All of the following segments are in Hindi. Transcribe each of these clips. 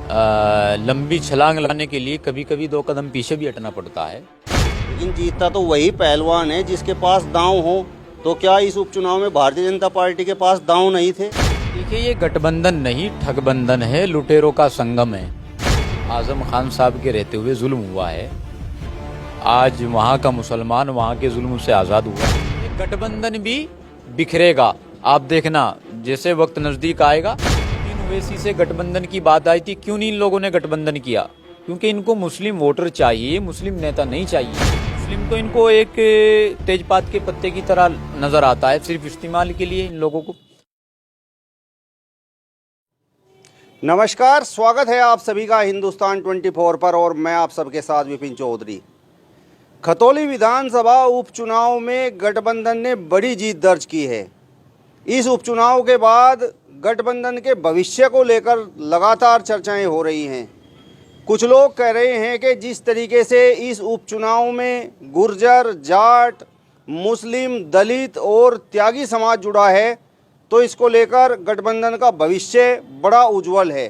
लंबी छलांग लगाने के लिए कभी कभी दो कदम पीछे भी हटना पड़ता है। लेकिन जीतता तो वही पहलवान है जिसके पास दांव हो। तो क्या इस उपचुनाव में भारतीय जनता पार्टी के पास दांव नहीं थे? देखिए, ये गठबंधन नहीं ठगबंधन है, लुटेरों का संगम है। आजम खान साहब के रहते हुए जुल्म हुआ है। आज वहाँ का मुसलमान वहाँ के जुल्म से आज़ाद हुआ। ये गठबंधन भी बिखरेगा, आप देखना जैसे वक्त नज़दीक आएगा। इन ओवैसी से गठबंधन की बात आई थी, क्यों नहीं इन लोगों ने गठबंधन किया? क्योंकि इनको मुस्लिम वोटर चाहिए, मुस्लिम नेता नहीं चाहिए। मुस्लिम तो इनको एक तेजपात के पत्ते की तरह नज़र आता है, सिर्फ इस्तेमाल के लिए इन लोगों को। नमस्कार, स्वागत है आप सभी का हिंदुस्तान 24 पर और मैं आप सबके साथ विपिन चौधरी। खतौली विधानसभा उपचुनाव में गठबंधन ने बड़ी जीत दर्ज की है। इस उपचुनाव के बाद गठबंधन के भविष्य को लेकर लगातार चर्चाएं हो रही हैं। कुछ लोग कह रहे हैं कि जिस तरीके से इस उपचुनाव में गुर्जर, जाट, मुस्लिम, दलित और त्यागी समाज जुड़ा है तो इसको लेकर गठबंधन का भविष्य बड़ा उज्जवल है।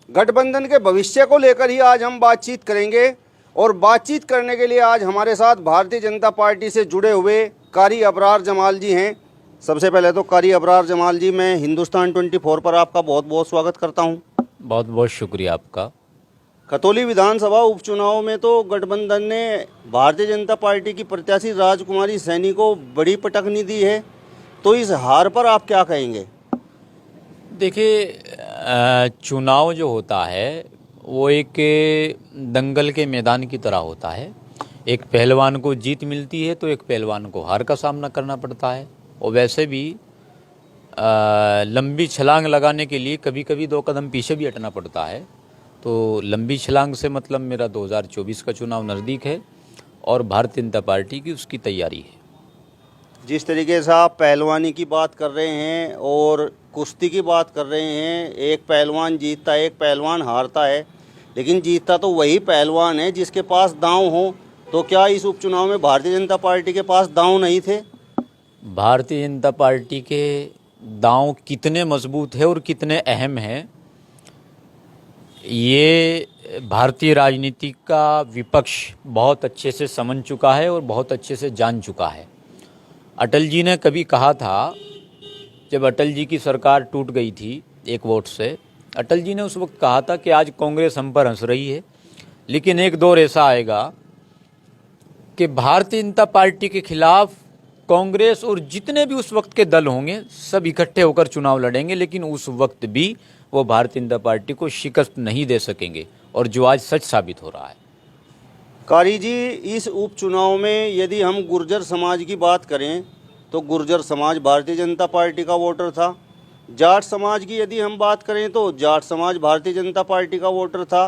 गठबंधन के भविष्य को लेकर ही आज हम बातचीत करेंगे और बातचीत करने के लिए आज हमारे साथ भारतीय जनता पार्टी से जुड़े हुए कारी अबरार जमाल जी हैं। सबसे पहले तो कारी अबरार जमाल जी, मैं हिंदुस्तान 24 पर आपका बहुत बहुत स्वागत करता हूं। बहुत बहुत शुक्रिया आपका। खतौली विधानसभा उपचुनाव में तो गठबंधन ने भारतीय जनता पार्टी की प्रत्याशी राजकुमारी सैनी को बड़ी पटकनी दी है, तो इस हार पर आप क्या कहेंगे? देखिए, चुनाव जो होता है वो एक दंगल के मैदान की तरह होता है। एक पहलवान को जीत मिलती है तो एक पहलवान को हार का सामना करना पड़ता है। और वैसे भी लंबी छलांग लगाने के लिए कभी कभी दो कदम पीछे भी हटना पड़ता है। तो लंबी छलांग से मतलब मेरा 2024 का चुनाव नज़दीक है और भारतीय जनता पार्टी की उसकी तैयारी है। जिस तरीके से आप पहलवानी की बात कर रहे हैं और कुश्ती की बात कर रहे हैं, एक पहलवान जीतता है, एक पहलवान हारता है, लेकिन जीतता तो वही पहलवान है जिसके पास दांव हो। तो क्या इस उपचुनाव में भारतीय जनता पार्टी के पास दांव नहीं थे? भारतीय जनता पार्टी के दांव कितने मजबूत है और कितने अहम हैं, ये भारतीय राजनीति का विपक्ष बहुत अच्छे से समझ चुका है और बहुत अच्छे से जान चुका है। अटल जी ने कभी कहा था, जब अटल जी की सरकार टूट गई थी एक वोट से, अटल जी ने उस वक्त कहा था कि आज कांग्रेस हम पर हंस रही है, लेकिन एक दौर ऐसा आएगा कि भारतीय जनता पार्टी के खिलाफ कांग्रेस और जितने भी उस वक्त के दल होंगे सब इकट्ठे होकर चुनाव लड़ेंगे, लेकिन उस वक्त भी वो भारतीय जनता पार्टी को शिकस्त नहीं दे सकेंगे, और जो आज सच साबित हो रहा है। कारी जी, इस उपचुनाव में यदि हम गुर्जर समाज की बात करें तो गुर्जर समाज भारतीय जनता पार्टी का वोटर था। जाट समाज की यदि हम बात करें तो जाट समाज भारतीय जनता पार्टी का वोटर था।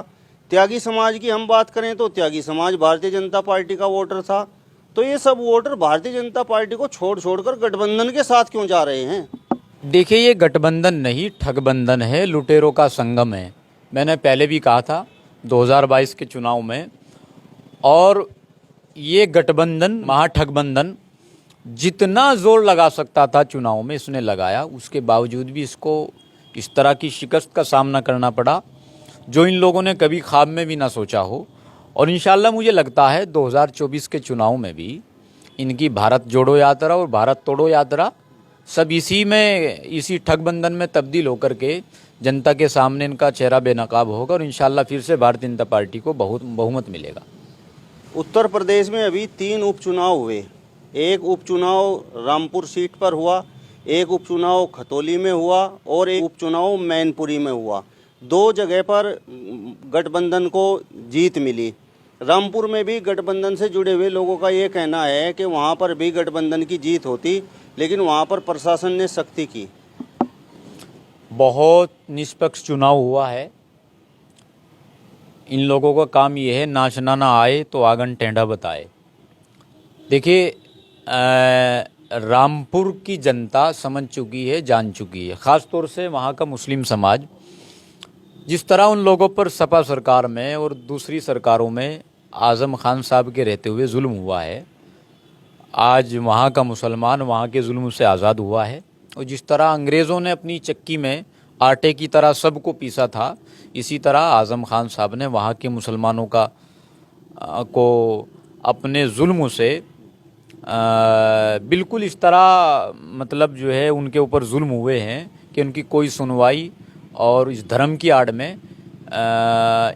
त्यागी समाज की हम बात करें तो त्यागी समाज भारतीय जनता पार्टी का वोटर था। तो ये सब वोटर भारतीय जनता पार्टी को छोड़कर गठबंधन के साथ क्यों जा रहे हैं? देखिए, ये गठबंधन नहीं ठगबंधन है, लुटेरों का संगम है। मैंने पहले भी कहा था 2022 के चुनाव में, और ये गठबंधन महाठगबंधन जितना जोर लगा सकता था चुनाव में इसने लगाया। उसके बावजूद भी इसको इस तरह की शिकस्त का सामना करना पड़ा जो इन लोगों ने कभी ख्वाब में भी ना सोचा हो। और इंशाल्लाह मुझे लगता है 2024 के चुनाव में भी इनकी भारत जोड़ो यात्रा और भारत तोड़ो यात्रा सब इसी ठगबंधन में तब्दील होकर के जनता के सामने इनका चेहरा बेनकाब होगा और इंशाल्लाह फिर से भारतीय जनता पार्टी को बहुमत मिलेगा। उत्तर प्रदेश में अभी 3 उपचुनाव हुए। एक उपचुनाव रामपुर सीट पर हुआ, एक उपचुनाव खतौली में हुआ और एक उपचुनाव मैनपुरी में हुआ। 2 जगह पर गठबंधन को जीत मिली। रामपुर में भी गठबंधन से जुड़े हुए लोगों का ये कहना है कि वहाँ पर भी गठबंधन की जीत होती, लेकिन वहाँ पर प्रशासन ने सख्ती की। बहुत निष्पक्ष चुनाव हुआ है। इन लोगों का काम ये है, नाचना ना आए तो आंगन टेढ़ा बताए। देखिए, रामपुर की जनता समझ चुकी है, जान चुकी है, ख़ास तौर से वहाँ का मुस्लिम समाज। जिस तरह उन लोगों पर सपा सरकार में और दूसरी सरकारों में आज़म खान साहब के रहते हुए जुल्म हुआ है, आज वहाँ का मुसलमान वहाँ के जुल्म से आज़ाद हुआ है। और जिस तरह अंग्रेज़ों ने अपनी चक्की में आटे की तरह सबको पीसा था, इसी तरह आज़म खान साहब ने वहाँ के मुसलमानों को अपने जुल्म से बिल्कुल इस तरह मतलब जो है उनके ऊपर जुल्म हुए हैं कि उनकी कोई सुनवाई, और इस धर्म की आड़ में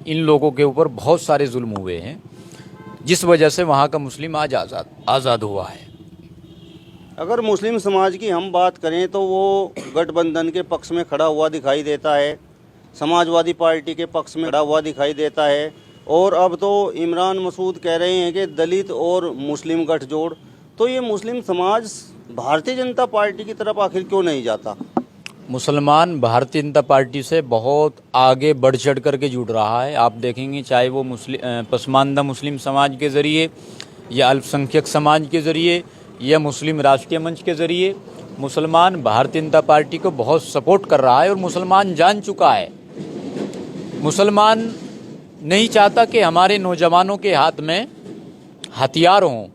इन लोगों के ऊपर बहुत सारे जुल्म हुए हैं, जिस वजह से वहाँ का मुस्लिम आज आज़ाद हुआ है। अगर मुस्लिम समाज की हम बात करें तो वो गठबंधन के पक्ष में खड़ा हुआ दिखाई देता है, समाजवादी पार्टी के पक्ष में खड़ा हुआ दिखाई देता है, और अब तो इमरान मसूद कह रहे हैं कि दलित और मुस्लिम गठजोड़। तो ये मुस्लिम समाज भारतीय जनता पार्टी की तरफ आखिर क्यों नहीं जाता? मुसलमान भारतीय जनता पार्टी से बहुत आगे बढ़ चढ़ करके जुड़ रहा है। आप देखेंगे चाहे वो पसमानदा मुस्लिम समाज के ज़रिए या अल्पसंख्यक समाज के ज़रिए या मुस्लिम राष्ट्रीय मंच के ज़रिए, मुसलमान भारतीय जनता पार्टी को बहुत सपोर्ट कर रहा है। और मुसलमान जान चुका है, मुसलमान नहीं चाहता कि हमारे नौजवानों के हाथ में हथियार हों।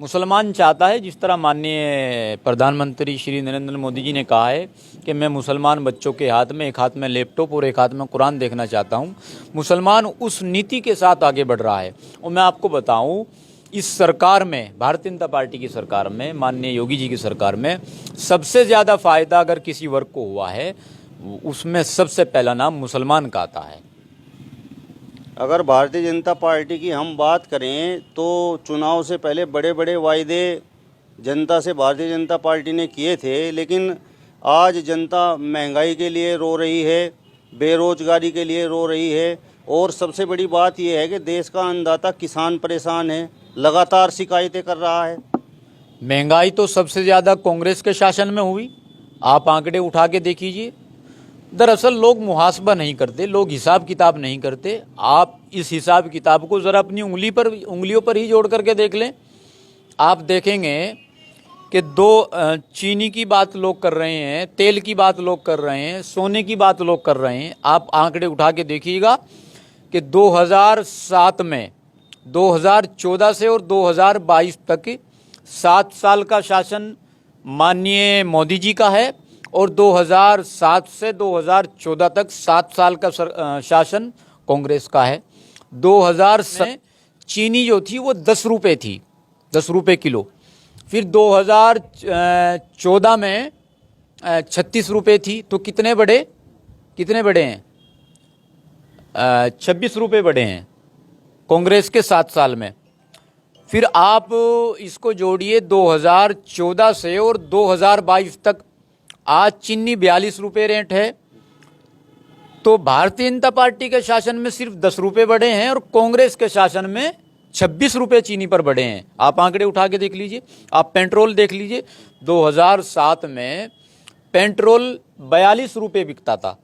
मुसलमान चाहता है, जिस तरह माननीय प्रधानमंत्री श्री नरेंद्र मोदी जी ने कहा है कि मैं मुसलमान बच्चों के हाथ में एक हाथ में लैपटॉप और एक हाथ में कुरान देखना चाहता हूं। मुसलमान उस नीति के साथ आगे बढ़ रहा है। और मैं आपको बताऊं, इस सरकार में, भारतीय जनता पार्टी की सरकार में, माननीय योगी जी की सरकार में सबसे ज़्यादा फ़ायदा अगर किसी वर्ग को हुआ है, उसमें सबसे पहला नाम मुसलमान का आता है। अगर भारतीय जनता पार्टी की हम बात करें तो चुनाव से पहले बड़े बड़े वायदे जनता से भारतीय जनता पार्टी ने किए थे, लेकिन आज जनता महंगाई के लिए रो रही है, बेरोजगारी के लिए रो रही है, और सबसे बड़ी बात यह है कि देश का अन्नदाता किसान परेशान है, लगातार शिकायतें कर रहा है। महंगाई तो सबसे ज़्यादा कांग्रेस के शासन में हुई, आप आंकड़े उठा के देखिए। दरअसल लोग मुहासबा नहीं करते, लोग हिसाब किताब नहीं करते। आप इस हिसाब किताब को ज़रा अपनी उंगलियों पर ही जोड़ करके देख लें। आप देखेंगे कि चीनी की बात लोग कर रहे हैं, तेल की बात लोग कर रहे हैं, सोने की बात लोग कर रहे हैं। आप आंकड़े उठा के देखिएगा कि 2007 में 2014 से और 2022 तक 7 साल का शासन माननीय मोदी जी का है, और 2007 से 2014 तक 7 साल का शासन कांग्रेस का है। 2000 से चीनी जो थी वो 10 रुपये थी, 10 रुपये किलो। फिर 2014 में 36 रुपये थी। तो कितने बढ़े हैं? 26 रुपये बढ़े हैं कांग्रेस के 7 साल में। फिर आप इसको जोड़िए 2014 से और 2022 तक, आज चीनी 42 रुपये रेट है। तो भारतीय जनता पार्टी के शासन में सिर्फ 10 रुपये बढ़े हैं और कांग्रेस के शासन में 26 रुपये चीनी पर बढ़े हैं। आप आंकड़े उठा के देख लीजिए। आप पेट्रोल देख लीजिए, 2007 में पेट्रोल 42 रुपये बिकता था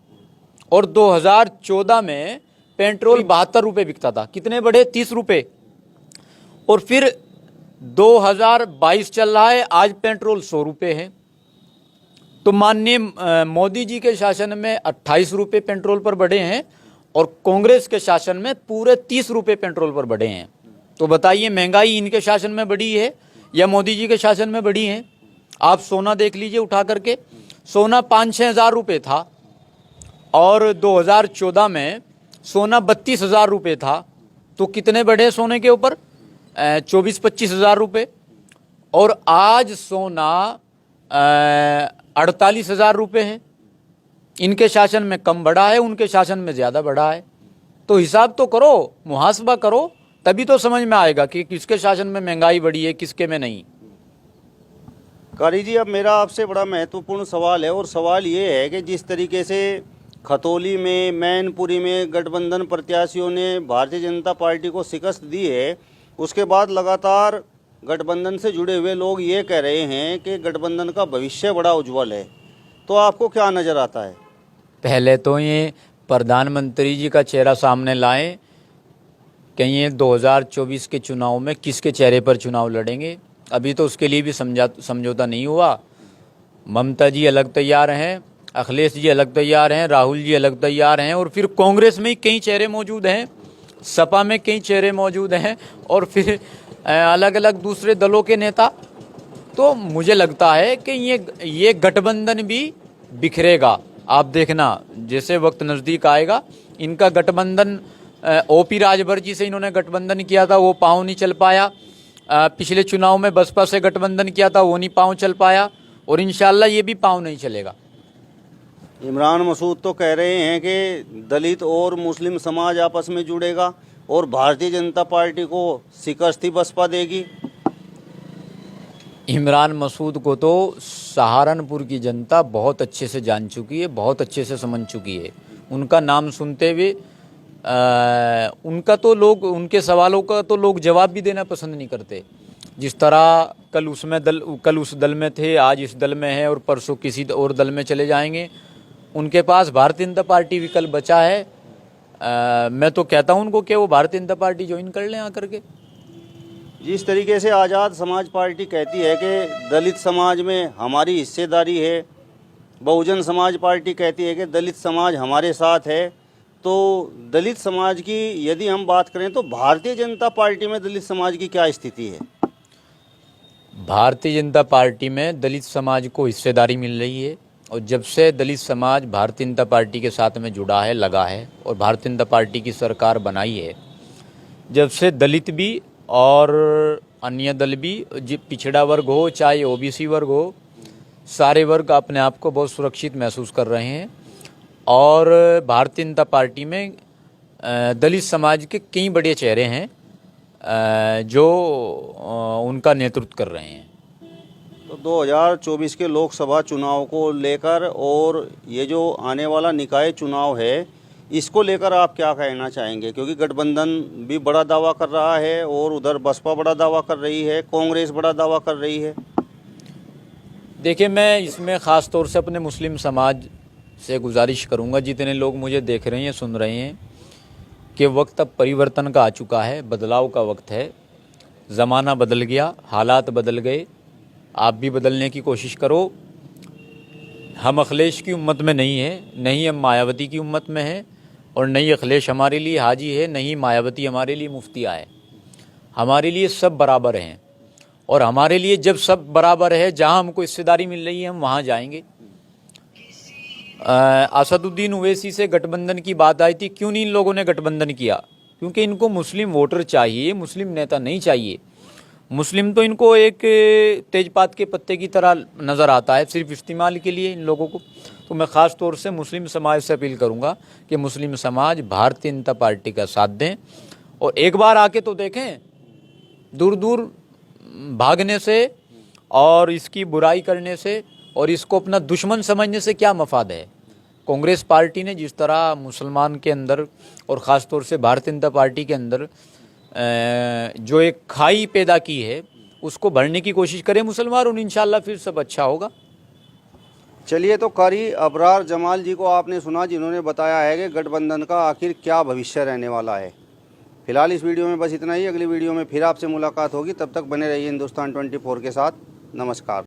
और 2014 में पेट्रोल 72 रुपये बिकता था। कितने बढ़े? 30 रुपये। और फिर 2022 चल रहा है, आज पेट्रोल 100 रुपये है। तो माननीय मोदी जी के शासन में 28 रुपये पेट्रोल पर बढ़े हैं और कांग्रेस के शासन में पूरे 30 रुपये पेट्रोल पर बढ़े हैं। तो बताइए, महंगाई इनके शासन में बढ़ी है या मोदी जी के शासन में बढ़ी है? आप सोना देख लीजिए उठा करके, सोना 5-6 हज़ार रुपये था और 2014 में सोना 32,000 रुपये था। तो कितने बढ़े सोने के ऊपर? 24-25 हज़ार रुपये। और आज सोना 48,000 रुपये है। इनके शासन में कम बढ़ा है, उनके शासन में ज़्यादा बढ़ा है। तो हिसाब तो करो, मुहासबा करो, तभी तो समझ में आएगा कि किसके शासन में महंगाई बढ़ी है, किसके में नहीं। कारी जी, अब मेरा आपसे बड़ा महत्वपूर्ण सवाल है, और सवाल ये है कि जिस तरीके से खतौली में, मैनपुरी में गठबंधन प्रत्याशियों ने भारतीय जनता पार्टी को शिकस्त दी है, उसके बाद लगातार गठबंधन से जुड़े हुए लोग ये कह रहे हैं कि गठबंधन का भविष्य बड़ा उज्जवल है। तो आपको क्या नज़र आता है? पहले तो ये प्रधानमंत्री जी का चेहरा सामने लाएं, कहीं ये 2024 के चुनाव में किसके चेहरे पर चुनाव लड़ेंगे। अभी तो उसके लिए भी समझौता नहीं हुआ। ममता जी अलग तैयार हैं, अखिलेश जी अलग तैयार हैं, राहुल जी अलग तैयार हैं, और फिर कांग्रेस में कई चेहरे मौजूद हैं, सपा में कई चेहरे मौजूद हैं, और फिर अलग अलग दूसरे दलों के नेता। तो मुझे लगता है कि ये गठबंधन भी बिखरेगा। आप देखना, जैसे वक्त नज़दीक आएगा इनका गठबंधन ओपी राजभर जी से इन्होंने गठबंधन किया था, वो पाँव नहीं चल पाया। पिछले चुनाव में बसपा से गठबंधन किया था, वो नहीं पाँव चल पाया, और इंशाल्लाह ये भी पाँव नहीं चलेगा। इमरान मसूद तो कह रहे हैं कि दलित और मुस्लिम समाज आपस में जुड़ेगा और भारतीय जनता पार्टी को शिकस्त ही बसपा देगी। इमरान मसूद को तो सहारनपुर की जनता बहुत अच्छे से जान चुकी है, बहुत अच्छे से समझ चुकी है। उनका नाम सुनते हुए उनका तो लोग, उनके सवालों का तो लोग जवाब भी देना पसंद नहीं करते। जिस तरह कल उस दल में थे, आज इस दल में है और परसों किसी और दल में चले जाएंगे। उनके पास भारतीय जनता पार्टी विकल्प बचा है। मैं तो कहता हूं उनको कि वो भारतीय जनता पार्टी ज्वाइन कर लें आकर के। जिस तरीके से आज़ाद समाज पार्टी कहती है कि दलित समाज में हमारी हिस्सेदारी है, बहुजन समाज पार्टी कहती है कि दलित समाज हमारे साथ है, तो दलित समाज की यदि हम बात करें तो भारतीय जनता पार्टी में दलित समाज की क्या स्थिति है? भारतीय जनता पार्टी में दलित समाज को हिस्सेदारी मिल रही है, और जब से दलित समाज भारतीय जनता पार्टी के साथ में जुड़ा है, लगा है और भारतीय जनता पार्टी की सरकार बनाई है, जब से दलित भी और अन्य दल भी, जो पिछड़ा वर्ग हो चाहे ओबीसी वर्ग हो, सारे वर्ग अपने आप को बहुत सुरक्षित महसूस कर रहे हैं। और भारतीय जनता पार्टी में दलित समाज के कई बड़े चेहरे हैं जो उनका नेतृत्व कर रहे हैं। तो 2024 के लोकसभा चुनाव को लेकर और ये जो आने वाला निकाय चुनाव है, इसको लेकर आप क्या कहना चाहेंगे? क्योंकि गठबंधन भी बड़ा दावा कर रहा है और उधर बसपा बड़ा दावा कर रही है, कांग्रेस बड़ा दावा कर रही है। देखिए, मैं इसमें ख़ास तौर से अपने मुस्लिम समाज से गुजारिश करूंगा, जितने लोग मुझे देख रहे हैं, सुन रहे हैं, कि वक्त अब परिवर्तन का आ चुका है, बदलाव का वक्त है। ज़माना बदल गया, हालात बदल गए, आप भी बदलने की कोशिश करो। हम अखिलेश की उम्मत में नहीं है, नहीं हम मायावती की उम्मत में हैं, और नहीं अखिलेश हमारे लिए हाजी है, नहीं मायावती हमारे लिए मुफ्तिया है। हमारे लिए सब बराबर हैं, और हमारे लिए जब सब बराबर है, जहां हमको हिस्सेदारी मिल रही है हम वहां जाएंगे। असदुद्दीन ओवैसी से गठबंधन की बात आई थी, क्यों नहीं इन लोगों ने गठबंधन किया? क्योंकि इनको मुस्लिम वोटर चाहिए, मुस्लिम नेता नहीं चाहिए। मुस्लिम तो इनको एक तेजपात के पत्ते की तरह नज़र आता है, सिर्फ इस्तेमाल के लिए इन लोगों को। तो मैं ख़ास तौर से मुस्लिम समाज से अपील करूंगा कि मुस्लिम समाज भारतीय जनता पार्टी का साथ दें, और एक बार आके तो देखें। दूर दूर भागने से और इसकी बुराई करने से और इसको अपना दुश्मन समझने से क्या मफाद है? कांग्रेस पार्टी ने जिस तरह मुसलमान के अंदर और ख़ास तौर से भारतीय जनता पार्टी के अंदर जो एक खाई पैदा की है, उसको भरने की कोशिश करें मुसलमान, और इंशाल्लाह फिर सब अच्छा होगा। चलिए, तो कारी अबरार जमाल जी को आपने सुना, जिन्होंने बताया है कि गठबंधन का आखिर क्या भविष्य रहने वाला है। फिलहाल इस वीडियो में बस इतना ही। अगली वीडियो में फिर आपसे मुलाकात होगी, तब तक बने रहिए हिंदुस्तान 24 के साथ। नमस्कार।